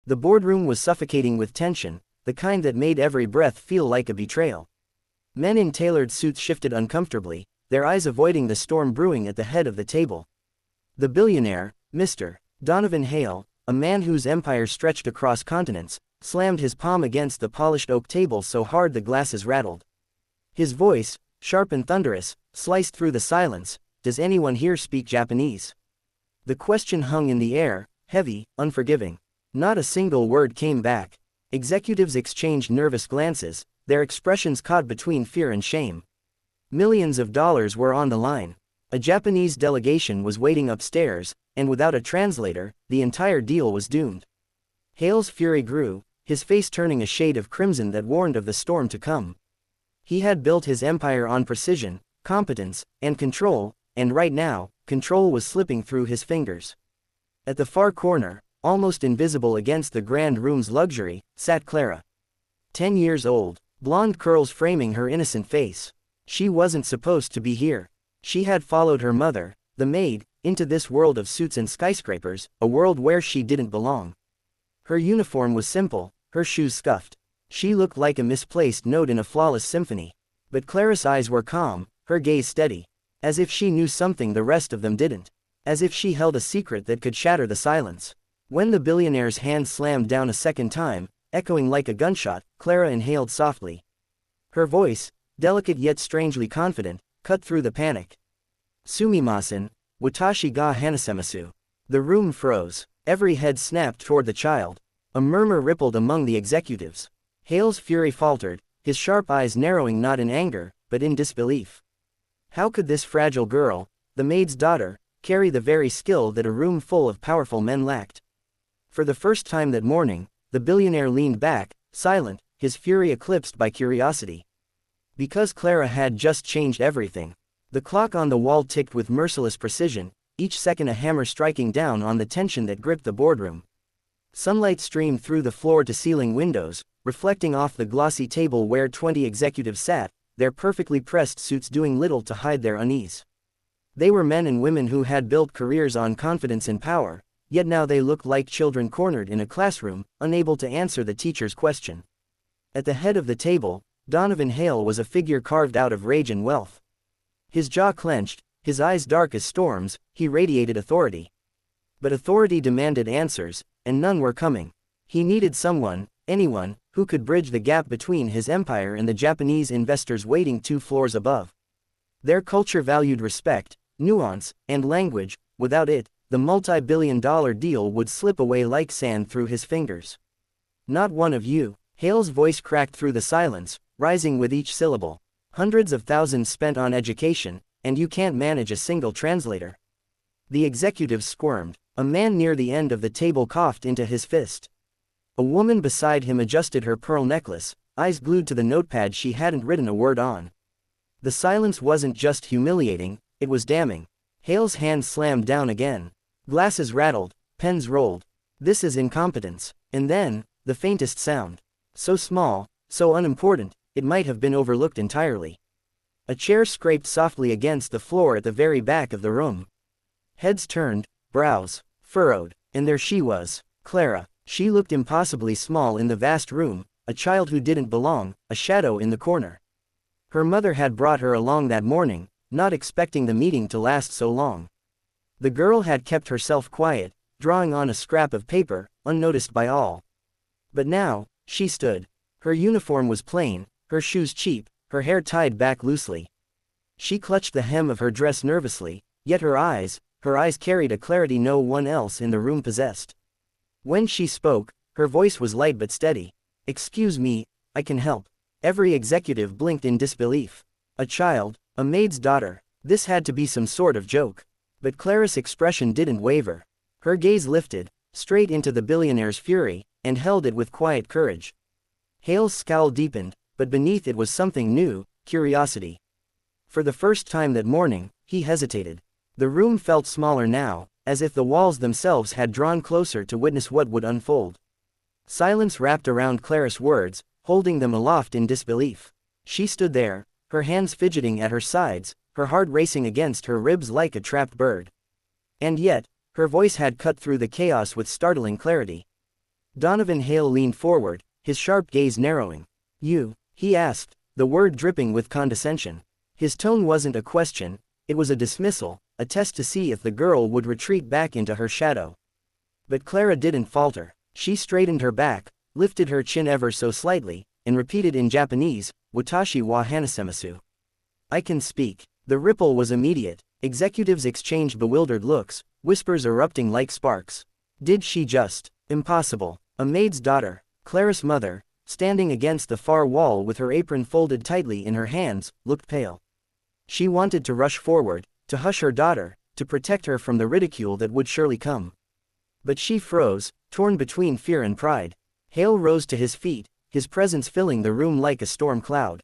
The boardroom was suffocating with tension, the kind that made every breath feel like a betrayal. Men in tailored suits shifted uncomfortably, their eyes avoiding the storm brewing at the head of the table. The billionaire, Mr. Donovan Hale, a man whose empire stretched across continents, slammed his palm against the polished oak table so hard the glasses rattled. His voice, sharp and thunderous, sliced through the silence. Does anyone here speak Japanese? The question hung in the air, heavy, unforgiving. Not a single word came back. Executives exchanged nervous glances, their expressions caught between fear and shame. Millions of dollars were on the line. A Japanese delegation was waiting upstairs, and without a translator, the entire deal was doomed. Hale's fury grew, his face turning a shade of crimson that warned of the storm to come. He had built his empire on precision, competence, and control, and right now, control was slipping through his fingers. At the far corner, almost invisible against the grand room's luxury, sat Clara. 10 years old, blonde curls framing her innocent face. She wasn't supposed to be here. She had followed her mother, the maid, into this world of suits and skyscrapers, a world where she didn't belong. Her uniform was simple, her shoes scuffed. She looked like a misplaced note in a flawless symphony. But Clara's eyes were calm, her gaze steady. As if she knew something the rest of them didn't. As if she held a secret that could shatter the silence. When the billionaire's hand slammed down a second time, echoing like a gunshot, Clara inhaled softly. Her voice, delicate yet strangely confident, cut through the panic. Sumimasen, watashi ga hanasemasu. The room froze. Every head snapped toward the child. A murmur rippled among the executives. Hale's fury faltered, his sharp eyes narrowing not in anger, but in disbelief. How could this fragile girl, the maid's daughter, carry the very skill that a room full of powerful men lacked? For the first time that morning, the billionaire leaned back, silent, his fury eclipsed by curiosity. Because Clara had just changed everything. The clock on the wall ticked with merciless precision, each second a hammer striking down on the tension that gripped the boardroom. Sunlight streamed through the floor-to-ceiling windows, reflecting off the glossy table where 20 executives sat, their perfectly pressed suits doing little to hide their unease. They were men and women who had built careers on confidence and power, yet now they looked like children cornered in a classroom, unable to answer the teacher's question. At the head of the table, Donovan Hale was a figure carved out of rage and wealth. His jaw clenched, his eyes dark as storms, he radiated authority. But authority demanded answers, and none were coming. He needed someone, anyone, who could bridge the gap between his empire and the Japanese investors waiting 2 floors above. Their culture valued respect, nuance, and language. Without it, the multi-billion-dollar deal would slip away like sand through his fingers. Not one of you. Hale's voice cracked through the silence, rising with each syllable. Hundreds of thousands spent on education, and you can't manage a single translator. The executives squirmed. A man near the end of the table coughed into his fist. A woman beside him adjusted her pearl necklace, eyes glued to the notepad she hadn't written a word on. The silence wasn't just humiliating, it was damning. Hale's hand slammed down again. Glasses rattled, pens rolled. This is incompetence. And then, the faintest sound. So small, so unimportant, it might have been overlooked entirely. A chair scraped softly against the floor at the very back of the room. Heads turned, brows furrowed, and there she was, Clara. She looked impossibly small in the vast room, a child who didn't belong, a shadow in the corner. Her mother had brought her along that morning, not expecting the meeting to last so long. The girl had kept herself quiet, drawing on a scrap of paper, unnoticed by all. But now, she stood. Her uniform was plain, her shoes cheap, her hair tied back loosely. She clutched the hem of her dress nervously, yet her eyes carried a clarity no one else in the room possessed. When she spoke, her voice was light but steady. "Excuse me, I can help." Every executive blinked in disbelief. A child, a maid's daughter. This had to be some sort of joke. But Clara's expression didn't waver. Her gaze lifted, straight into the billionaire's fury, and held it with quiet courage. Hale's scowl deepened, but beneath it was something new, curiosity. For the first time that morning, he hesitated. The room felt smaller now, as if the walls themselves had drawn closer to witness what would unfold. Silence wrapped around Clara's words, holding them aloft in disbelief. She stood there, her hands fidgeting at her sides, her heart racing against her ribs like a trapped bird. And yet, her voice had cut through the chaos with startling clarity. Donovan Hale leaned forward, his sharp gaze narrowing. You? He asked, the word dripping with condescension. His tone wasn't a question, it was a dismissal, a test to see if the girl would retreat back into her shadow. But Clara didn't falter. She straightened her back, lifted her chin ever so slightly, and repeated in Japanese, "Watashi wa hanasemasu." I can speak. The ripple was immediate. Executives exchanged bewildered looks, whispers erupting like sparks. Did she just? Impossible. A maid's daughter, Clara's mother, standing against the far wall with her apron folded tightly in her hands, looked pale. She wanted to rush forward, to hush her daughter, to protect her from the ridicule that would surely come. But she froze, torn between fear and pride. Hale rose to his feet, his presence filling the room like a storm cloud.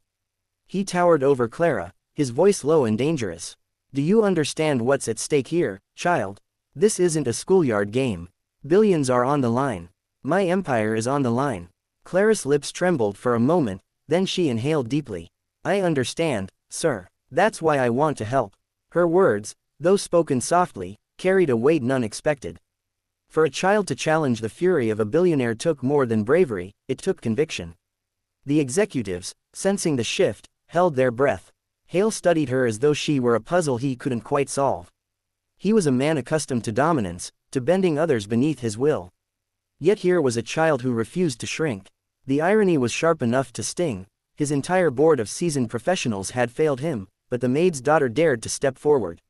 He towered over Clara, his voice low and dangerous. Do you understand what's at stake here, child? This isn't a schoolyard game. Billions are on the line. My empire is on the line. Clara's lips trembled for a moment, then she inhaled deeply. I understand, sir. That's why I want to help. Her words, though spoken softly, carried a weight none expected. For a child to challenge the fury of a billionaire took more than bravery, it took conviction. The executives, sensing the shift, held their breath. Hale studied her as though she were a puzzle he couldn't quite solve. He was a man accustomed to dominance, to bending others beneath his will. Yet here was a child who refused to shrink. The irony was sharp enough to sting. His entire board of seasoned professionals had failed him, but the maid's daughter dared to step forward.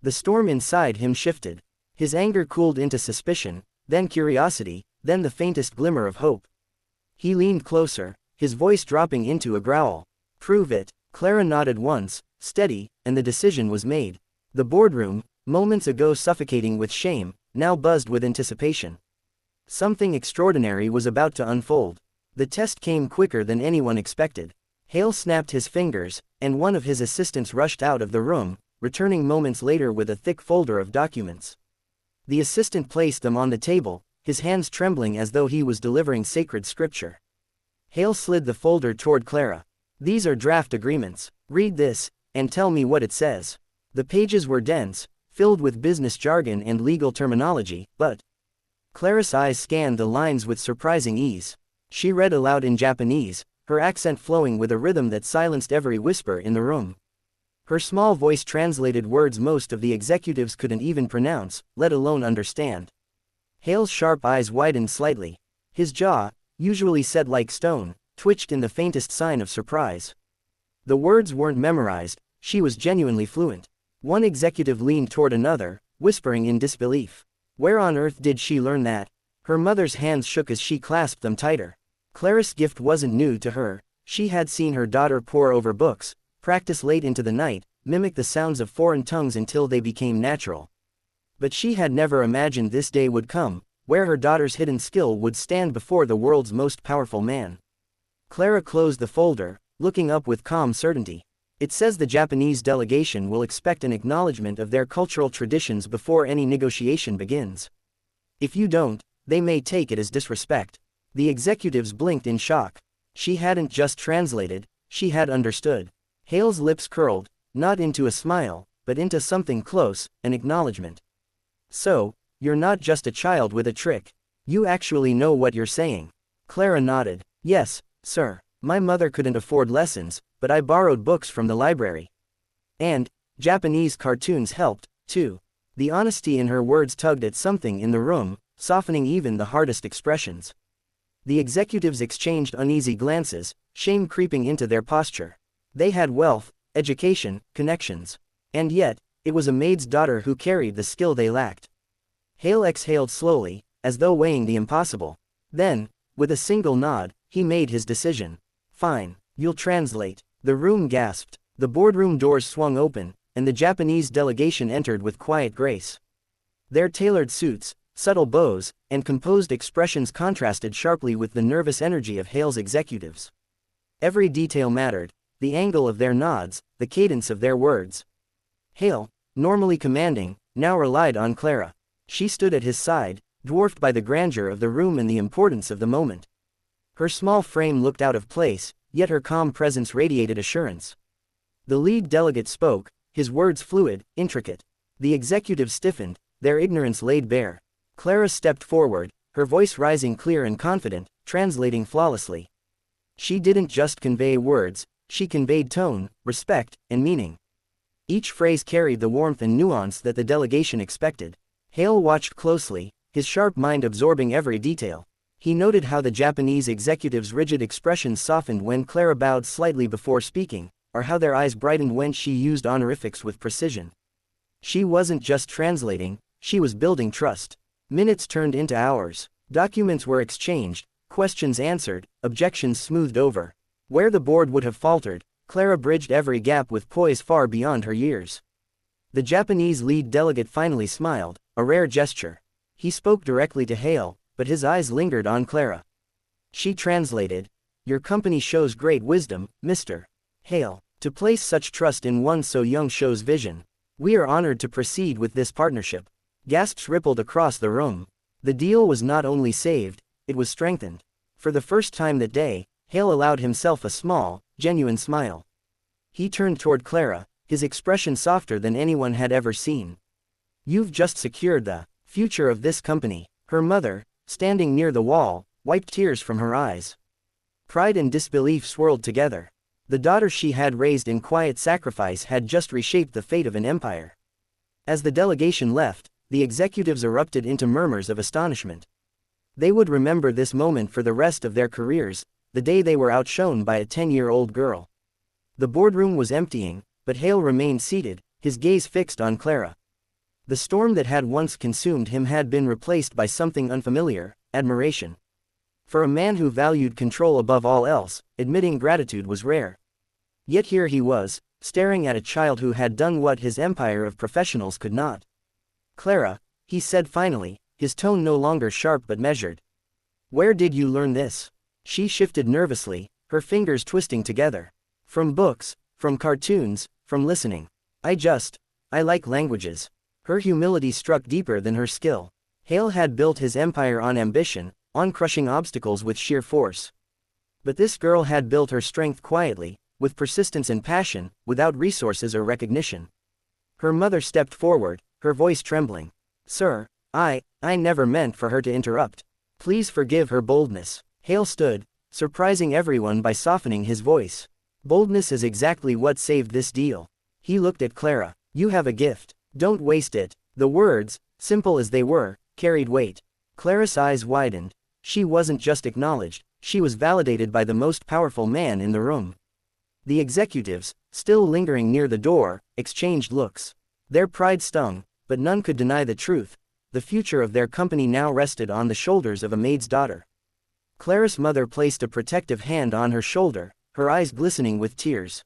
The storm inside him shifted. His anger cooled into suspicion, then curiosity, then the faintest glimmer of hope. He leaned closer, his voice dropping into a growl. Prove it. Clara nodded once, steady, and the decision was made. The boardroom, moments ago suffocating with shame, now buzzed with anticipation. Something extraordinary was about to unfold. The test came quicker than anyone expected. Hale snapped his fingers, and one of his assistants rushed out of the room, returning moments later with a thick folder of documents. The assistant placed them on the table, his hands trembling as though he was delivering sacred scripture. Hale slid the folder toward Clara. These are draft agreements. Read this, and tell me what it says. The pages were dense, filled with business jargon and legal terminology, but Clara's eyes scanned the lines with surprising ease. She read aloud in Japanese, her accent flowing with a rhythm that silenced every whisper in the room. Her small voice translated words most of the executives couldn't even pronounce, let alone understand. Hale's sharp eyes widened slightly. His jaw, usually set like stone, twitched in the faintest sign of surprise. The words weren't memorized, she was genuinely fluent. One executive leaned toward another, whispering in disbelief. Where on earth did she learn that? Her mother's hands shook as she clasped them tighter. Clara's gift wasn't new to her. She had seen her daughter pore over books, practice late into the night, mimic the sounds of foreign tongues until they became natural. But she had never imagined this day would come, where her daughter's hidden skill would stand before the world's most powerful man. Clara closed the folder, looking up with calm certainty. It says the Japanese delegation will expect an acknowledgement of their cultural traditions before any negotiation begins. If you don't, they may take it as disrespect. The executives blinked in shock. She hadn't just translated, she had understood. Hale's lips curled, not into a smile, but into something close, an acknowledgement. So, you're not just a child with a trick. You actually know what you're saying. Clara nodded. Yes, sir. My mother couldn't afford lessons, but I borrowed books from the library. And Japanese cartoons helped, too. The honesty in her words tugged at something in the room, softening even the hardest expressions. The executives exchanged uneasy glances, shame creeping into their posture. They had wealth, education, connections. And yet, it was a maid's daughter who carried the skill they lacked. Hale exhaled slowly, as though weighing the impossible. Then, with a single nod, he made his decision. Fine, you'll translate. The room gasped. The boardroom doors swung open, and the Japanese delegation entered with quiet grace. Their tailored suits, subtle bows, and composed expressions contrasted sharply with the nervous energy of Hale's executives. Every detail mattered, the angle of their nods, the cadence of their words. Hale, normally commanding, now relied on Clara. She stood at his side, dwarfed by the grandeur of the room and the importance of the moment. Her small frame looked out of place, yet her calm presence radiated assurance. The lead delegate spoke, his words fluid, intricate. The executives stiffened, their ignorance laid bare. Clara stepped forward, her voice rising clear and confident, translating flawlessly. She didn't just convey words, she conveyed tone, respect, and meaning. Each phrase carried the warmth and nuance that the delegation expected. Hale watched closely, his sharp mind absorbing every detail. He noted how the Japanese executive's rigid expressions softened when Clara bowed slightly before speaking, or how their eyes brightened when she used honorifics with precision. She wasn't just translating, she was building trust. Minutes turned into hours. Documents were exchanged, questions answered, objections smoothed over. Where the board would have faltered, Clara bridged every gap with poise far beyond her years. The Japanese lead delegate finally smiled, a rare gesture. He spoke directly to Hale, but his eyes lingered on Clara. She translated, "Your company shows great wisdom, Mr. Hale. To place such trust in one so young shows vision. We are honored to proceed with this partnership." Gasps rippled across the room. The deal was not only saved, it was strengthened. For the first time that day, Hale allowed himself a small, genuine smile. He turned toward Clara, his expression softer than anyone had ever seen. "You've just secured the future of this company." Her mother, standing near the wall, wiped tears from her eyes. Pride and disbelief swirled together. The daughter she had raised in quiet sacrifice had just reshaped the fate of an empire. As the delegation left, the executives erupted into murmurs of astonishment. They would remember this moment for the rest of their careers, the day they were outshone by a 10-year-old girl. The boardroom was emptying, but Hale remained seated, his gaze fixed on Clara. The storm that had once consumed him had been replaced by something unfamiliar, admiration. For a man who valued control above all else, admitting gratitude was rare. Yet here he was, staring at a child who had done what his empire of professionals could not. "Clara," he said finally, his tone no longer sharp but measured. "Where did you learn this?" She shifted nervously, her fingers twisting together. "From books, from cartoons, from listening. I like languages." Her humility struck deeper than her skill. Hale had built his empire on ambition, on crushing obstacles with sheer force. But this girl had built her strength quietly, with persistence and passion, without resources or recognition. Her mother stepped forward, her voice trembling. "Sir, I never meant for her to interrupt. Please forgive her boldness." Hale stood, surprising everyone by softening his voice. "Boldness is exactly what saved this deal." He looked at Clara. "You have a gift. Don't waste it." The words, simple as they were, carried weight. Clara's eyes widened. She wasn't just acknowledged, she was validated by the most powerful man in the room. The executives, still lingering near the door, exchanged looks. Their pride stung, but none could deny the truth. The future of their company now rested on the shoulders of a maid's daughter. Clara's mother placed a protective hand on her shoulder, her eyes glistening with tears.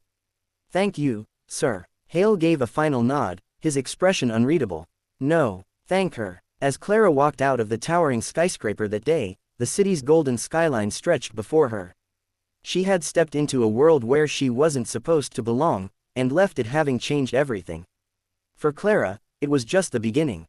"Thank you, sir." Hale gave a final nod, his expression unreadable. "No, thank her." As Clara walked out of the towering skyscraper that day, the city's golden skyline stretched before her. She had stepped into a world where she wasn't supposed to belong, and left it having changed everything. For Clara, it was just the beginning.